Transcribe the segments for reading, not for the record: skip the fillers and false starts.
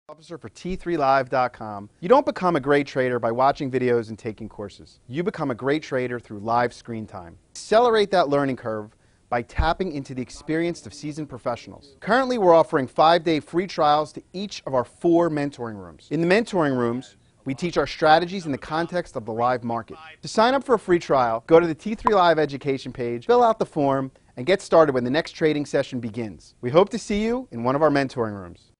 Officer for T3Live.com. You don't become a great trader by watching videos and taking courses. You become a great trader through live screen time. Accelerate that learning curve by tapping into the experience of seasoned professionals. Currently, we're offering 5-day free trials to each of our 4 mentoring rooms. In the mentoring rooms, we teach our strategies in the context of the live market. To sign up for a free trial, go to the T3 Live education page, fill out the form, and get started when the next trading session begins. We hope to see you in one of our mentoring rooms.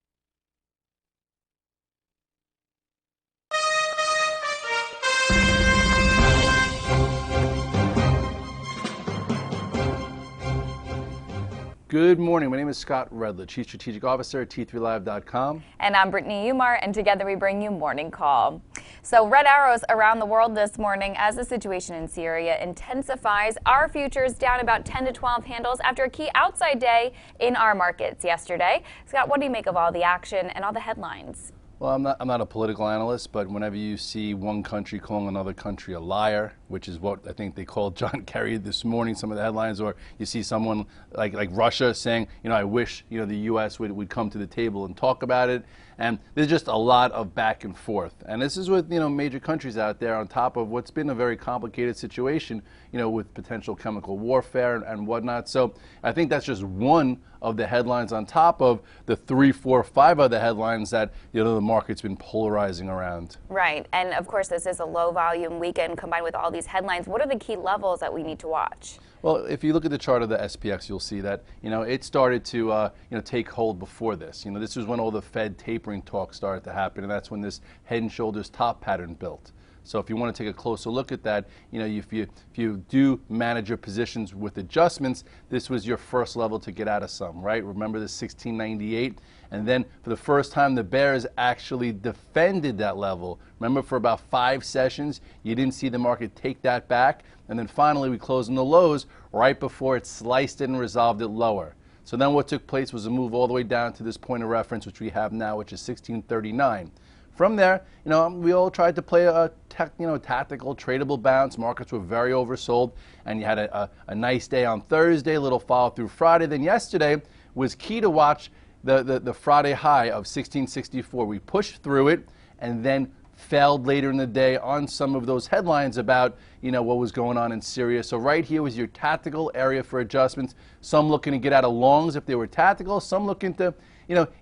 Good morning. My name is Scott Redler, Chief Strategic Officer at T3Live.com. And I'm Brittany Umar, and together we bring you Morning Call. So red arrows around the world this morning as the situation in Syria intensifies. Our futures down about 10 to 12 handles after a key outside day in our markets yesterday. Scott, what do you make of all the action and all the headlines? Well, I'm not a political analyst, but whenever you see one country calling another country a liar, which is what I think they called John Kerry this morning, some of the headlines, or you see someone like Russia saying, I wish, the U.S. would come to the table and talk about it. And there's just a lot of back and forth. And this is with, major countries out there on top of what's been a very complicated situation, with potential chemical warfare and whatnot. So I think that's just one of the headlines on top of the 3, 4, 5 other headlines that, the market's been polarizing around. Right. And of course, this is a low volume weekend combined with all these headlines. What are the key levels that we need to watch? Well, if you look at the chart of the SPX, you'll see that, it started to, take hold before this. This was when all the Fed tapering talk started to happen, and that's when this head and shoulders top pattern built. So if you want to take a closer look at that, if you do manage your positions with adjustments, this was your first level to get out of some, right? Remember the 1698? And then for the first time, the bears actually defended that level. Remember, for about 5 sessions, you didn't see the market take that back. And then finally, we closed in the lows right before it sliced it and resolved it lower. So then what took place was a move all the way down to this point of reference, which we have now, which is 1639. From there, we all tried to play a tactical, tradable bounce. Markets were very oversold, and you had a nice day on Thursday, a little follow through Friday. Then yesterday was key to watch the Friday high of 1664. We pushed through it and then failed later in the day on some of those headlines about what was going on in Syria. So right here was your tactical area for adjustments. Some looking to get out of longs if they were tactical, some looking to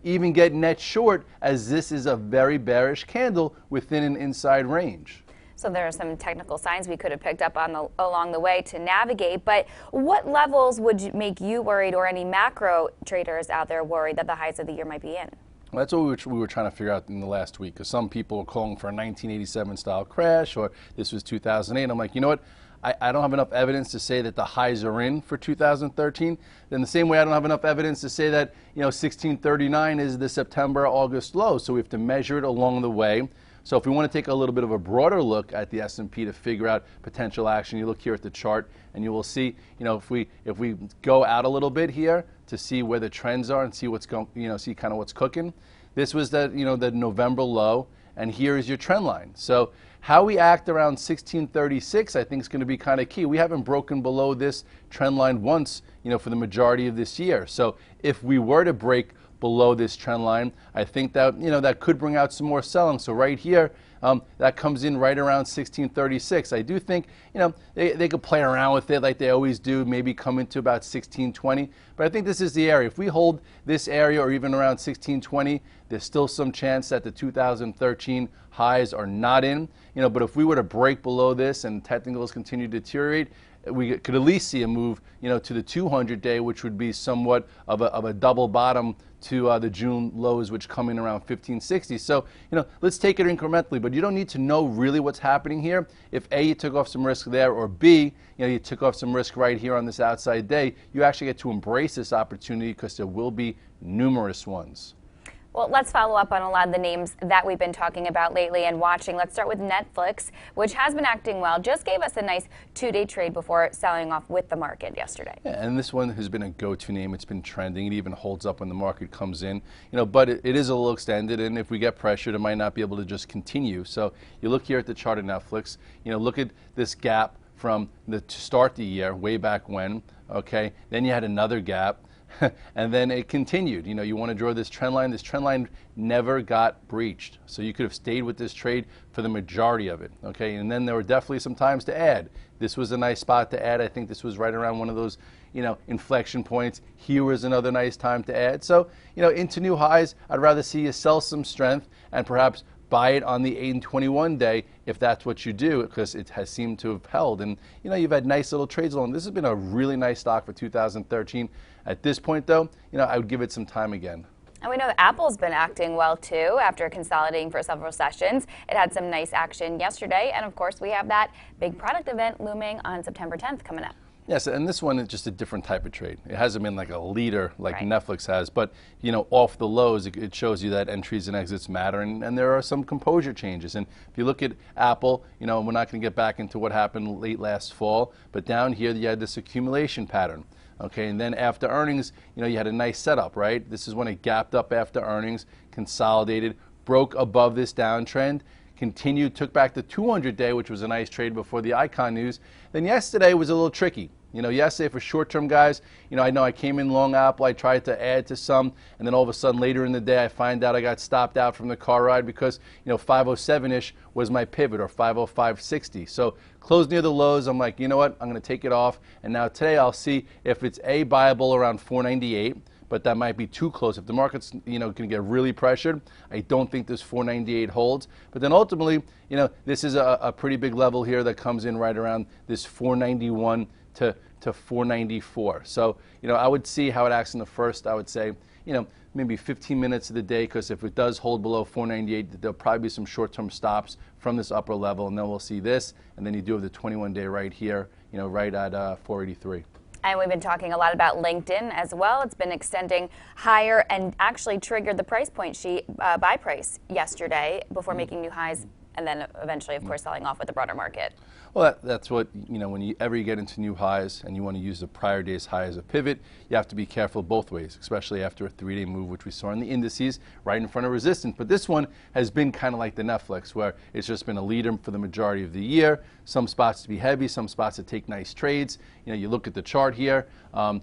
even get net short, as this is a very bearish candle within an inside range. So there are some technical signs we could have picked up on along the way to navigate, but what levels would make you worried, or any macro traders out there worried that the highs of the year might be in? Well, that's what we were trying to figure out in the last week, because some people were calling for a 1987 style crash, or this was 2008. I'm like, you know what? I don't have enough evidence to say that the highs are in for 2013. Then the same way I don't have enough evidence to say that 1639 is the September-August low. So we have to measure it along the way. So if we want to take a little bit of a broader look at the S&P to figure out potential action, you look here at the chart and you will see, if we go out a little bit here to see where the trends are and see what's going, see kind of what's cooking. This was the November low, and here is your trend line. So how we act around 1636, I think, is going to be kind of key. We haven't broken below this trend line once, for the majority of this year. So if we were to break below this trend line, I think that that could bring out some more selling. So right here, that comes in right around 1636. I do think they could play around with it like they always do, maybe come into about 1620. But I think this is the area. If we hold this area or even around 1620, there's still some chance that the 2013 highs are not in. But if we were to break below this and technicals continue to deteriorate, we could at least see a move, to the 200-day, which would be somewhat of a double bottom to the June lows, which come in around 1560. So, let's take it incrementally, but you don't need to know really what's happening here. If A, you took off some risk there, or B, you took off some risk right here on this outside day, you actually get to embrace this opportunity, because there will be numerous ones. Well, let's follow up on a lot of the names that we've been talking about lately and watching. Let's start with Netflix, which has been acting well. Just gave us a nice 2-day trade before selling off with the market yesterday. Yeah, and this one has been a go-to name. It's been trending. It even holds up when the market comes in. But it is a little extended, and if we get pressured, it might not be able to just continue. So you look here at the chart of Netflix. Look at this gap from to start the year, way back when. Okay, then you had another gap. and then it continued. You know, you want to draw this trend line. This trend line never got breached. So you could have stayed with this trade for the majority of it, okay? And then there were definitely some times to add. This was a nice spot to add. I think this was right around one of those, you know, inflection points. Here was another nice time to add. So, you know, into new highs, I'd rather see you sell some strength and perhaps buy it on the 8 and 21 day if that's what you do, because it has seemed to have held. And, you know, you've had nice little trades along. This has been a really nice stock for 2013. At this point, though, you know, I would give it some time again. And we know that Apple's been acting well, too, after consolidating for several sessions. It had some nice action yesterday. And, of course, we have that big product event looming on September 10th coming up. Yes, and this one is just a different type of trade. It hasn't been like a leader like Right. Netflix has, but, you know, off the lows, it shows you that entries and exits matter, and there are some composure changes. And if you look at Apple, you know, we're not going to get back into what happened late last fall, but down here you had this accumulation pattern. Okay, and then after earnings, you know, you had a nice setup, right? This is when it gapped up after earnings, consolidated, broke above this downtrend, continued, took back the 200-day, which was a nice trade before the Icon news. Then yesterday was a little tricky. You know, yesterday for short-term guys, you know I came in long Apple, I tried to add to some, and then all of a sudden later in the day I find out I got stopped out from the car ride because, you know, 507-ish was my pivot, or 505.60. So closed near the lows, I'm like, you know what, I'm going to take it off, and now today I'll see if it's A, buyable around 498, but that might be too close. If the market's, you know, going to get really pressured, I don't think this 498 holds. But then ultimately, you know, this is a pretty big level here that comes in right around this 491 to 494. So, you know, I would see how it acts in the first, I would say, you know, maybe 15 minutes of the day, because if it does hold below 498, there'll probably be some short-term stops from this upper level, and then we'll see this, and then you do have the 21-day right here, you know, right at 483. And we've been talking a lot about LinkedIn as well. It's been extending higher and actually triggered the price point sheet buy price yesterday before making new highs, and then eventually, of course, selling off with the broader market. Well, that's what, you know, when you ever get into new highs and you want to use the prior day's high as a pivot, you have to be careful both ways, especially after a 3-day move, which we saw in the indices right in front of resistance. But this one has been kind of like the Netflix, where it's just been a leader for the majority of the year. Some spots to be heavy, some spots to take nice trades. You know, you look at the chart here,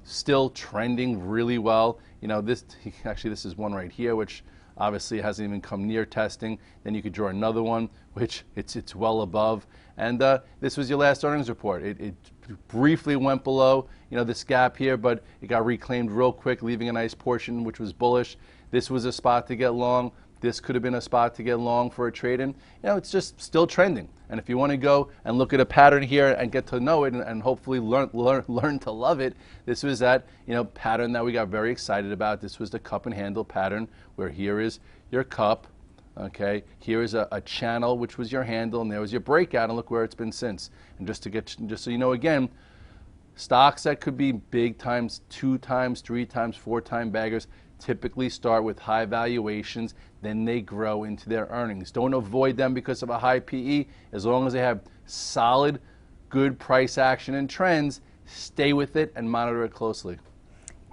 still trending really well. You know, this is one right here, which obviously hasn't even come near testing. Then you could draw another one, which it's well above. And this was your last earnings report. It briefly went below, you know, this gap here, but it got reclaimed real quick, leaving a nice portion, which was bullish. This was a spot to get long. This could have been a spot to get long for a trade in. You know, it's just still trending. And if you want to go and look at a pattern here and get to know it and hopefully learn to love it, this was that, you know, pattern that we got very excited about. This was the cup and handle pattern, where here is your cup. Okay, here is a channel, which was your handle, and there was your breakout, and look where it's been since. And just so you know, again, stocks that could be big times, 2 times, 3 times, 4 time baggers typically start with high valuations, then they grow into their earnings. Don't avoid them because of a high PE. As long as they have solid, good price action and trends, stay with it and monitor it closely.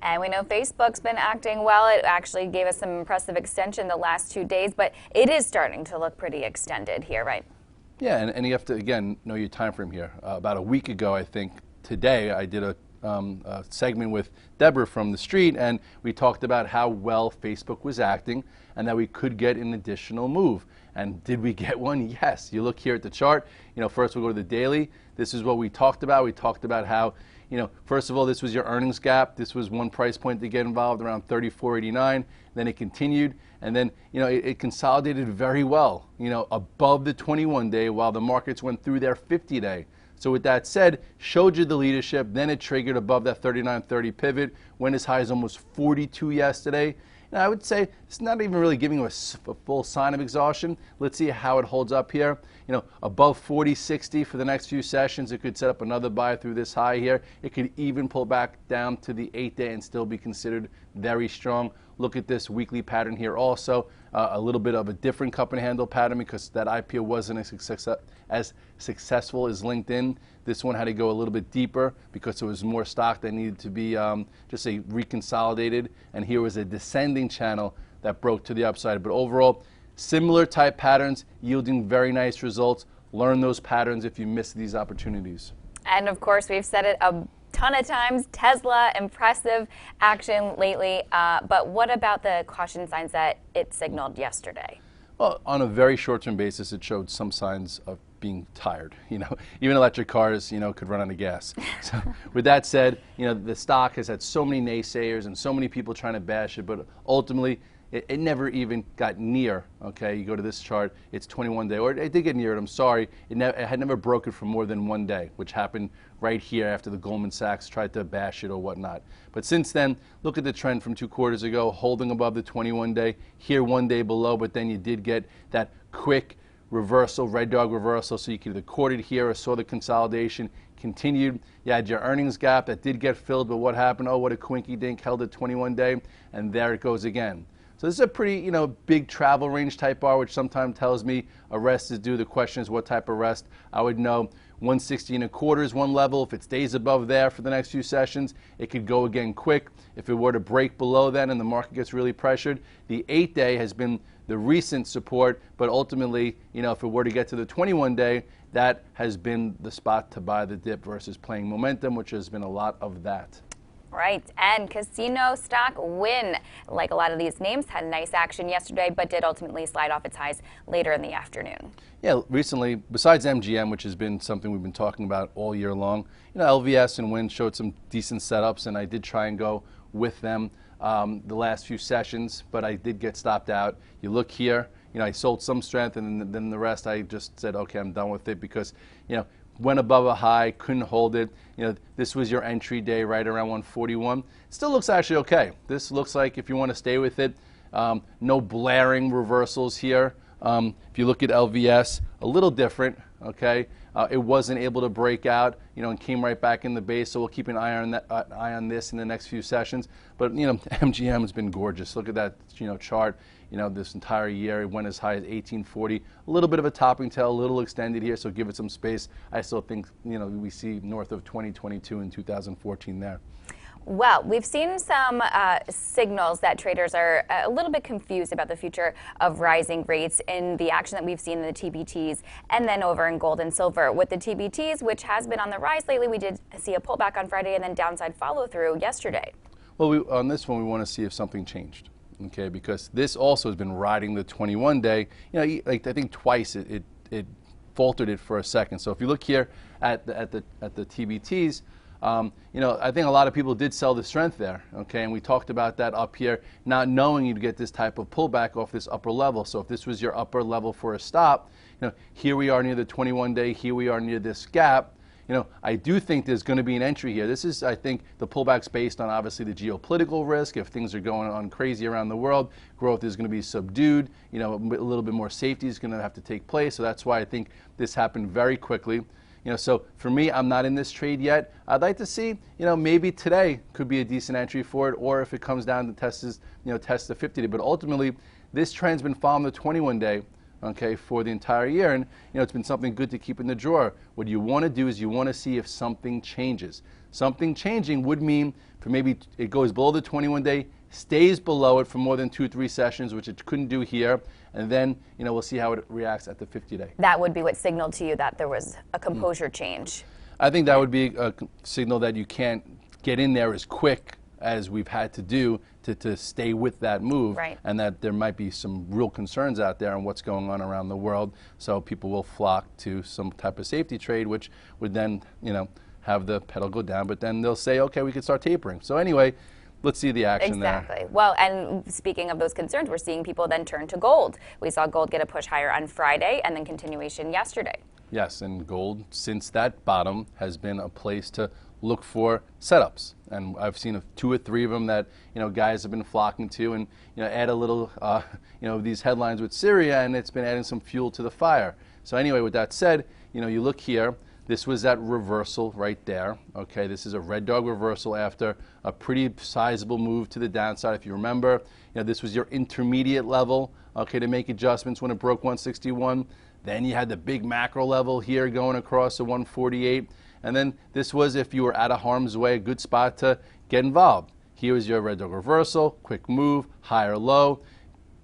And we know Facebook's been acting well. It actually gave us some impressive extension the last 2 days, but it is starting to look pretty extended here, right? Yeah, and you have to, again, know your time frame here. About a week ago, I think, today, I did a segment with Deborah from the street, and we talked about how well Facebook was acting and that we could get an additional move. And did we get one? Yes. You look here at the chart. You know, first we'll go to the daily. This is what we talked about. We talked about how, you know, first of all, this was your earnings gap. This was one price point to get involved, around 34.89. Then it continued, and then, you know, it consolidated very well, you know, above the 21-day while the markets went through their 50-day. So with that said, showed you the leadership, then it triggered above that 39.30 pivot, went as high as almost 42 yesterday. And I would say it's not even really giving us a full sign of exhaustion. Let's see how it holds up here. You know, above 40.60 for the next few sessions. It could set up another buy through this high here. It could even pull back down to the 8-day and still be considered very strong. Look at this weekly pattern here also. A little bit of a different cup and handle pattern because that IPO wasn't as successful as LinkedIn. This one had to go a little bit deeper because there was more stock that needed to be just say reconsolidated. And here was a descending channel that broke to the upside. But overall, similar type patterns yielding very nice results. Learn those patterns if you miss these opportunities. And of course, we've said it a ton of times. Tesla, impressive action lately. But what about the caution signs that it signaled yesterday? Well, on a very short-term basis, it showed some signs of being tired. Even electric cars, could run out of gas. So with that said, the stock has had so many naysayers and so many people trying to bash it, but ultimately, it never even got near, okay? You go to this chart, it's 21 day, or it did get near it, I'm sorry. It had never broken for more than 1 day, which happened right here after the Goldman Sachs tried to bash it or whatnot. But since then, look at the trend from 2 quarters ago, holding above the 21 day, here 1 day below, but then you did get that quick reversal, red dog reversal, so you could either caught it here or saw the consolidation, continued. You had your earnings gap that did get filled, but what happened? Oh, what a quinky dink, held at 21 day, and there it goes again. So this is a pretty, big travel range type bar, which sometimes tells me a rest is due. The question is what type of rest. I would know 160.25 is one level. If it stays above there for the next few sessions, it could go again quick. If it were to break below that and the market gets really pressured, the 8-day has been the recent support, but ultimately, if it were to get to the 21 day, that has been the spot to buy the dip versus playing momentum, which has been a lot of that. Right, and casino stock Wynn, like a lot of these names, had nice action yesterday, but did ultimately slide off its highs later in the afternoon. Yeah, recently, besides MGM, which has been something we've been talking about all year long, LVS and Wynn showed some decent setups, and I did try and go with them the last few sessions, but I did get stopped out. You look here, I sold some strength, and then the rest I just said, okay, I'm done with it because, went above a high, couldn't hold it. This was your entry day right around 141. Still looks actually okay. This looks like if you want to stay with it, no blaring reversals here. If you look at LVS, a little different, okay? It wasn't able to break out, and came right back in the base, so we'll keep an eye on that, eye on this in the next few sessions. But, MGM has been gorgeous. Look at that, chart. This entire year, it went as high as 1840. A little bit of a topping tail, a little extended here, so give it some space. I still think, we see north of 2022 and 2014 there. Well, we've seen some signals that traders are a little bit confused about the future of rising rates in the action that we've seen in the TBTs and then over in gold and silver. With the TBTs, which has been on the rise lately, we did see a pullback on Friday and then downside follow through yesterday. Well, on this one, we want to see if something changed. Okay, because this also has been riding the 21 day. I think twice it faltered it for a second. So if you look here at the TBTs, I think a lot of people did sell the strength there. Okay, and we talked about that up here, not knowing you'd get this type of pullback off this upper level. So if this was your upper level for a stop, here we are near the 21 day. Here we are near this gap. I do think there's going to be an entry here. This is, I think, the pullback's based on obviously the geopolitical risk. If things are going on crazy around the world, growth is going to be subdued. A little bit more safety is going to have to take place. So that's why I think this happened very quickly. So for me, I'm not in this trade yet. I'd like to see, maybe today could be a decent entry for it, or if it comes down to test the 50 day. But ultimately, this trend's been following the 21 day. Okay, for the entire year, and it's been something good to keep in the drawer. What you want to do is you want to see if something changes. Something changing would mean for maybe it goes below the 21 day, stays below it for more than 2-3 sessions, which it couldn't do here, and then we'll see how it reacts at the 50 day. That would be what signaled to you that there was a composure change. I think that would be a signal that you can't get in there as quick as we've had to do to stay with that move, right. And that there might be some real concerns out there on what's going on around the world. So people will flock to some type of safety trade, which would then, have the pedal go down. But then they'll say, okay, we can start tapering. So anyway, let's see the action there. Exactly. Well, and speaking of those concerns, we're seeing people then turn to gold. We saw gold get a push higher on Friday and then continuation yesterday. Yes, and gold, since that bottom, has been a place to look for setups, and I've seen 2 or 3 of them that guys have been flocking to, and add a little these headlines with Syria, and it's been adding some fuel to the fire. So anyway, with that said, you look here. This was that reversal right there. Okay, this is a red dog reversal after a pretty sizable move to the downside. If you remember, this was your intermediate level. Okay, to make adjustments when it broke 161. Then you had the big macro level here going across to 148. And then this was, if you were out of harm's way, a good spot to get involved. Here was your red dog reversal, quick move, higher low,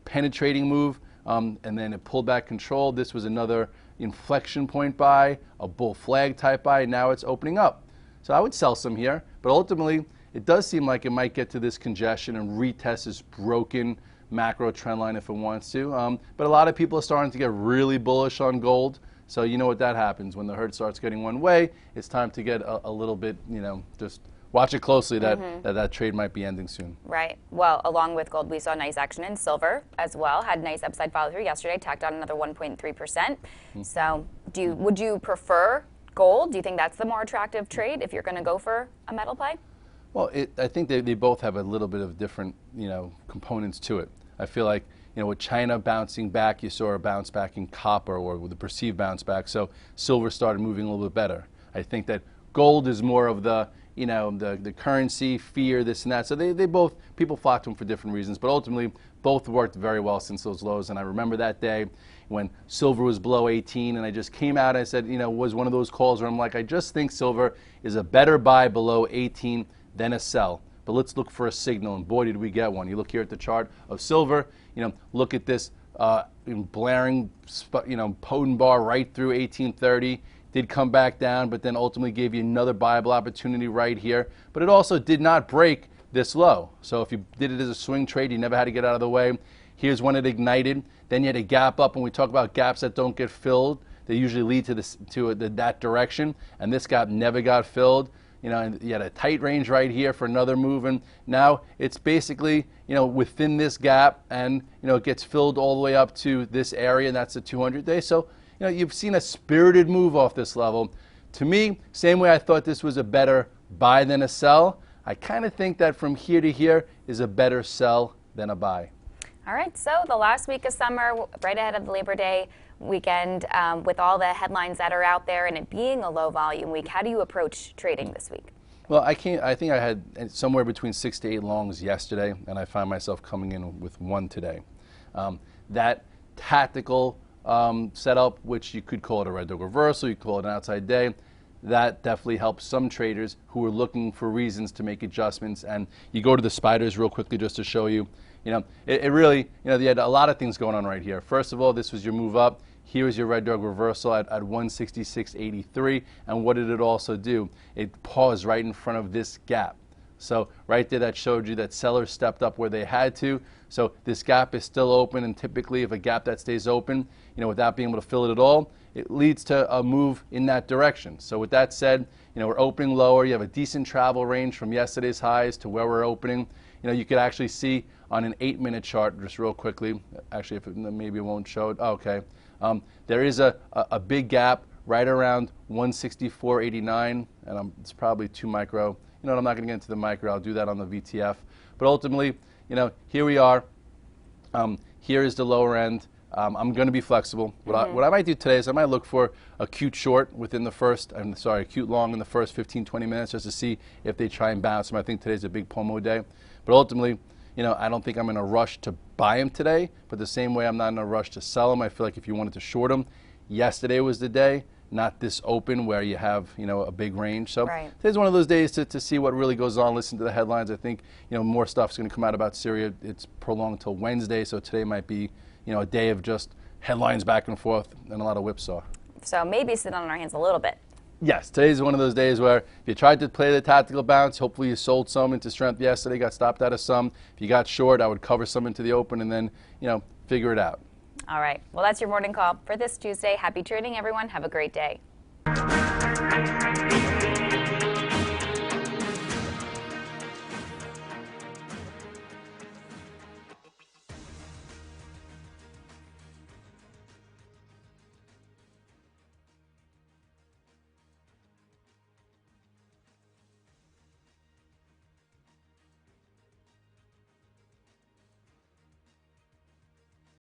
penetrating move, and then it pulled back control. This was another inflection point buy, a bull flag type buy. Now it's opening up. So I would sell some here, but ultimately it does seem like it might get to this congestion and retest this broken macro trend line if it wants to. But a lot of people are starting to get really bullish on gold. So you know what that happens when the herd starts getting one way. It's time to get a little bit, just watch it closely that trade might be ending soon. Right. Well, along with gold, we saw nice action in silver as well. Had nice upside follow through yesterday, tacked on another 1.3%. So would you prefer gold? Do you think that's the more attractive trade if you're going to go for a metal play? Well, I think they both have a little bit of different, components to it. I feel like, with China bouncing back, you saw a bounce back in copper, or with a perceived bounce back. So silver started moving a little bit better. I think that gold is more of the, the currency, fear, this and that. So they both, people flock to them for different reasons, but ultimately both worked very well since those lows. And I remember that day when silver was below 18, and I just came out and I said, was one of those calls where I'm like, I just think silver is a better buy below 18 than a sell. But let's look for a signal, and boy, did we get one. You look here at the chart of silver, look at this blaring, potent bar right through 1830. Did come back down, but then ultimately gave you another buyable opportunity right here. But it also did not break this low. So if you did it as a swing trade, you never had to get out of the way. Here's when it ignited. Then you had a gap up, and we talk about gaps that don't get filled. They usually lead to that direction, and this gap never got filled. And you had a tight range right here for another move, and now it's basically, within this gap, and, it gets filled all the way up to this area, and that's the 200-day. So, you've seen a spirited move off this level. To me, same way I thought this was a better buy than a sell, I kind of think that from here to here is a better sell than a buy. All right, so the last week of summer, right ahead of the Labor Day weekend, with all the headlines that are out there and it being a low volume week, how do you approach trading this week? Well, I think I had somewhere between 6 to 8 longs yesterday, and I find myself coming in with one today. That tactical setup, which you could call it a red dog reversal, you could call it an outside day, that definitely helps some traders who are looking for reasons to make adjustments. And you go to the spiders real quickly just to show you, it really, you had a lot of things going on right here. First of all, this was your move up. Here is your red dog reversal at 166.83. And what did it also do? It paused right in front of this gap. So right there, that showed you that sellers stepped up where they had to. So this gap is still open, and typically if a gap that stays open, without being able to fill it at all, it leads to a move in that direction. So with that said, we're opening lower. You have a decent travel range from yesterday's highs to where we're opening. You could actually see on an 8-minute chart, just real quickly, actually if maybe it won't show it, okay. There is a big gap right around 164.89, and it's probably 2 micro. I'm not going to get into the micro. I'll do that on the VTF. But ultimately, here we are. Here is the lower end. I'm going to be flexible. What I might do today is I might look for a cute short within the first, a cute long in the first 15, 20 minutes just to see if they try and bounce them. I think today's a big POMO day. But ultimately, I don't think I'm in a rush to buy them today, but the same way I'm not in a rush to sell them. I feel like if you wanted to short them, yesterday was the day, not this open where you have, a big range. So today's one of those days to see what really goes on, listen to the headlines. I think, more stuff's going to come out about Syria. It's prolonged till Wednesday, so today might be, a day of just headlines back and forth and a lot of whipsaw. So maybe sit on our hands a little bit. Yes, today's one of those days where if you tried to play the tactical bounce, hopefully you sold some into strength yesterday, got stopped out of some. If you got short, I would cover some into the open and then, figure it out. All right. Well, that's your morning call for this Tuesday. Happy trading, everyone. Have a great day.